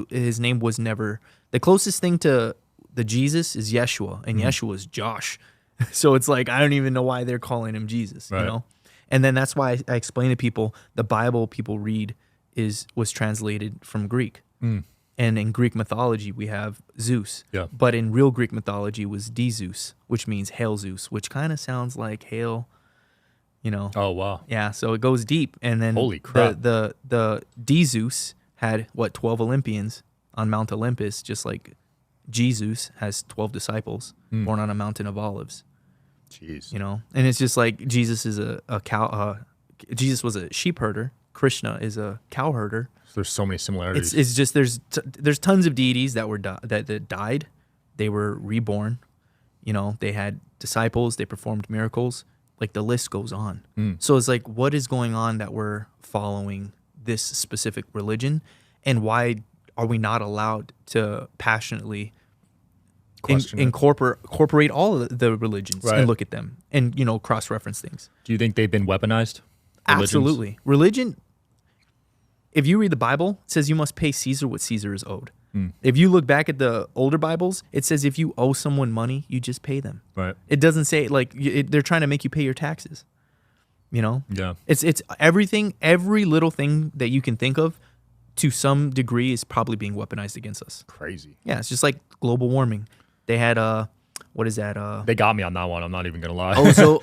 his name was never the closest thing to the Jesus is Yeshua, and Yeshua is Josh. So it's like I don't even know why they're calling him Jesus, Right. And then that's why I explain to people the Bible people read was translated from Greek, and in Greek mythology we have Zeus, but in real Greek mythology was D-Zeus, which means hail Zeus, which kind of sounds like hail. Oh wow. Yeah, so it goes deep, and then Holy crap. The D-Zeus had 12 Olympians on Mount Olympus, just like Jesus has 12 disciples born on a mountain of olives. Jeez. And it's just like Jesus is a cow. Jesus was a sheep herder. Krishna is a cow herder. So there's so many similarities. It's just there's tons of deities that were that died. They were reborn. They had disciples. They performed miracles. Like the list goes on. So it's like, what is going on that we're following this specific religion, and why are we not allowed to passionately incorporate all of the religions and look at them and cross-reference things? Do you think they've been weaponized? Religions? Absolutely. Religion, if you read the Bible, it says you must pay Caesar what Caesar is owed. If you look back at the older Bibles, it says if you owe someone money, you just pay them. Right. It doesn't say like they're trying to make you pay your taxes. Yeah. It's everything, every little thing that you can think of to some degree is probably being weaponized against us. Crazy. Yeah, it's just like global warming. They had what is that? They got me on that one. I'm not even gonna lie.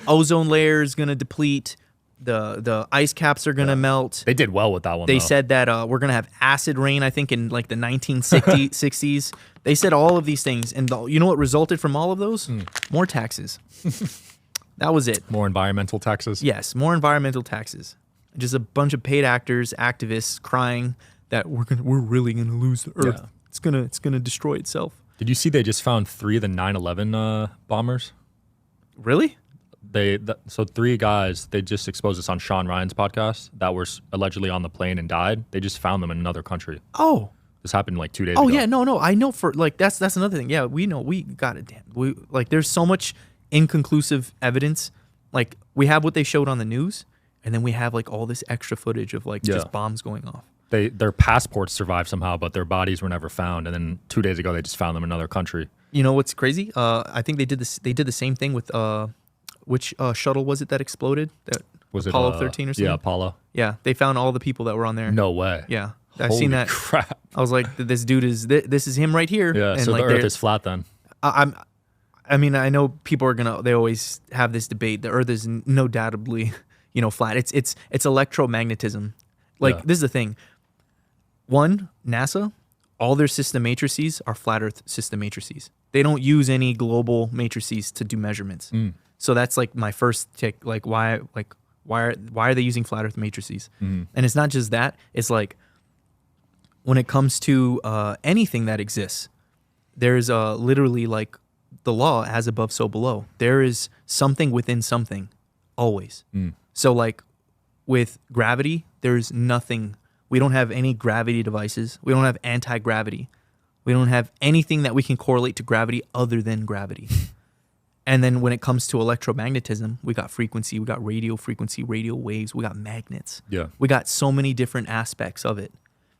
Ozone layer is gonna deplete. The ice caps are gonna melt. They did well with that one. They said that we're gonna have acid rain. I think in like the 1960s. They said all of these things, and you know what resulted from all of those? More taxes. That was it. More environmental taxes. Yes, more environmental taxes. Just a bunch of paid actors, activists crying that we're really gonna lose the earth. Yeah. It's gonna destroy itself. Did you see they just found 3 of the 9/11 bombers? Really? So 3 guys, they just exposed this on Sean Ryan's podcast that were allegedly on the plane and died. They just found them in another country. Oh. This happened like 2 days ago. Oh yeah, no. I know for like that's another thing. Yeah, we know. We got it. Damn. We like there's so much inconclusive evidence. Like we have what they showed on the news, and then we have like all this extra footage of like just bombs going off. Their passports survived somehow, but their bodies were never found. And then 2 days ago, they just found them in another country. You know what's crazy? I think they did this. They did the same thing with which shuttle was it that exploded? That was Apollo 13 or something? Yeah, Apollo. Yeah, they found all the people that were on there. No way. Yeah, I've seen that. Crap. I was like, this dude is this is him right here. Yeah. And so like the Earth is flat then. I mean, I know people are they always have this debate. The Earth is no doubtably, flat. It's electromagnetism. Like this is the thing. One, NASA, all their system matrices are flat Earth system matrices. They don't use any global matrices to do measurements. So that's like my first take. Like why Why are they using flat Earth matrices? And it's not just that. It's like when it comes to anything that exists, there's literally like the law as above, so below. There is something within something, always. So like with gravity, there's nothing. We don't have any gravity devices. We don't have anti-gravity. We don't have anything that we can correlate to gravity other than gravity. And then when it comes to electromagnetism, we got frequency, we got radio frequency, radio waves, we got magnets. Yeah. We got so many different aspects of it.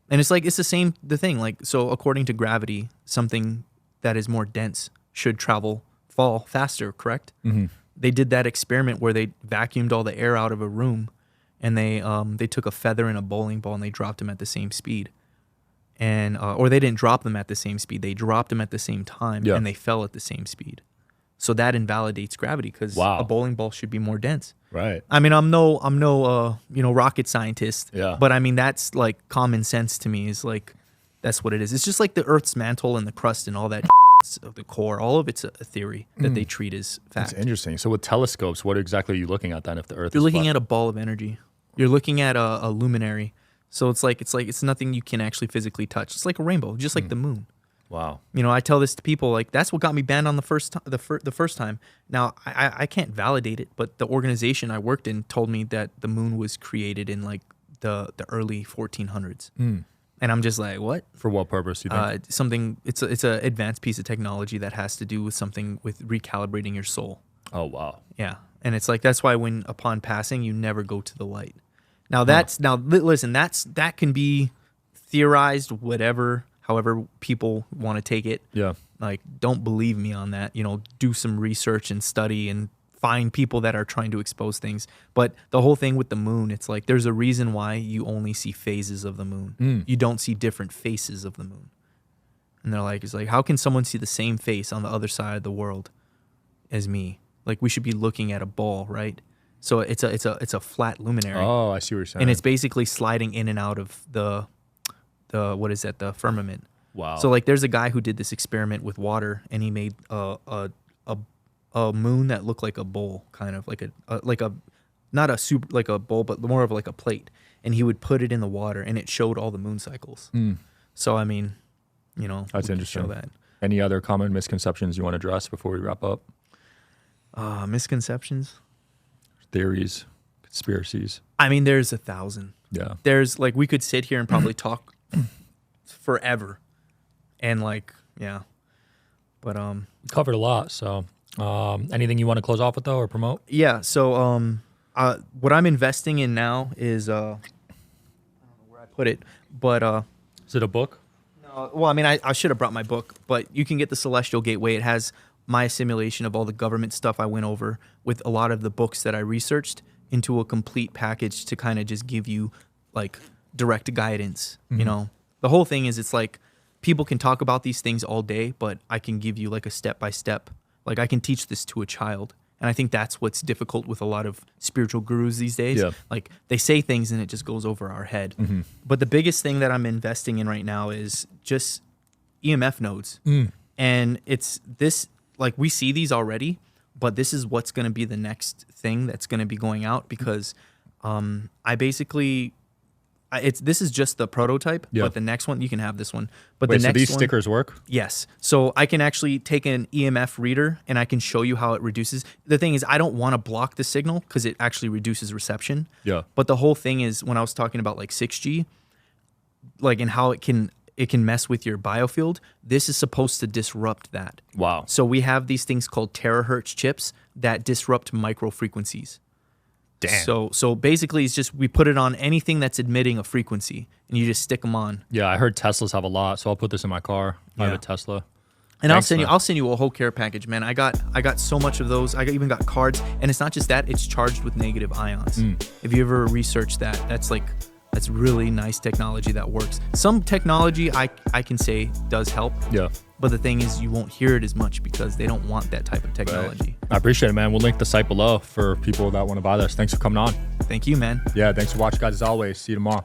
And it's like, it's the thing. Like, so according to gravity, something that is more dense should fall faster, correct? They did that experiment where they vacuumed all the air out of a room, and they took a feather and a bowling ball and they dropped them at the same speed. And or they didn't drop them at the same speed. They dropped them at the same time, and they fell at the same speed. So that invalidates gravity because a bowling ball should be more dense. Right. I mean, I'm no rocket scientist. Yeah. But I mean, that's like common sense to me. Is like that's what it is. It's just like the Earth's mantle and the crust and all that. The core, all of it's a theory that they treat as fact. That's interesting. So with telescopes, what exactly are you looking at then? If the Earth, you're looking at a ball of energy. You're looking at a luminary. So it's nothing you can actually physically touch. It's like a rainbow, just like the moon. Wow. You know, I tell this to people, like, that's what got me banned on the first time. Now, I can't validate it, but the organization I worked in told me that the moon was created in, like, the early 1400s. And I'm just like, what? For what purpose, you think? It's an advanced piece of technology that has to do with something with recalibrating your soul. Oh, wow. Yeah. And it's like, that's why when, upon passing, you never go to the light. Now, listen, that can be theorized, however people want to take it. Yeah. Like, don't believe me on that. You know, do some research and study and find people that are trying to expose things. But the whole thing with the moon, it's like there's a reason why you only see phases of the moon. You don't see different faces of the moon. And they're like, it's like, how can someone see the same face on the other side of the world as me? Like, we should be looking at a ball, right? So it's a flat luminary. Oh, I see what you're saying. And it's basically sliding in and out of the firmament. Wow. So like there's a guy who did this experiment with water, and he made a moon that looked like a bowl, kind of like a not a super like a bowl, but more of like a plate. And he would put it in the water, and it showed all the moon cycles. So I mean, you know, that's interesting. Show that. Any other common misconceptions you want to address before we wrap up? Misconceptions, theories, conspiracies. I mean, there's 1,000. Yeah. There's like, we could sit here and probably talk forever. And like, yeah. But you covered a lot. So anything you want to close off with though, or promote? Yeah. So what I'm investing in now is I don't know where I put it, but is it a book? No. Well, I mean, I should have brought my book, but you can get the Celestial Gateway. It has my assimilation of all the government stuff I went over with a lot of the books that I researched into a complete package to kind of just give you like direct guidance. You know, the whole thing is, it's like people can talk about these things all day, but I can give you like a step-by-step. Like I can teach this to a child. And I think that's what's difficult with a lot of spiritual gurus these days. Yeah. Like they say things and it just goes over our head. But the biggest thing that I'm investing in right now is just EMF nodes. And it's this, like we see these already, but this is what's going to be the next thing that's going to be going out, because this is just the prototype, but the next one, you can have this one. But Wait, the next so these one, stickers work? Yes. So I can actually take an EMF reader and I can show you how it reduces. The thing is, I don't want to block the signal because it actually reduces reception. Yeah. But the whole thing is, when I was talking about like 6G, like, and how it can mess with your biofield, this is supposed to disrupt that. Wow. So we have these things called terahertz chips that disrupt micro frequencies. Damn. So basically, it's just we put it on anything that's emitting a frequency, and you just stick them on. Yeah, I heard Teslas have a lot, so I'll put this in my car. I have a Tesla. And I'll send you a whole care package, man. I got so much of those. I even got cards, and it's not just that; it's charged with negative ions. If you ever research that, that's really nice technology that works. Some technology I can say does help. Yeah. But the thing is, you won't hear it as much because they don't want that type of technology. Right. I appreciate it, man. We'll link the site below for people that want to buy this. Thanks for coming on. Thank you, man. Yeah, thanks for watching, guys, as always. See you tomorrow.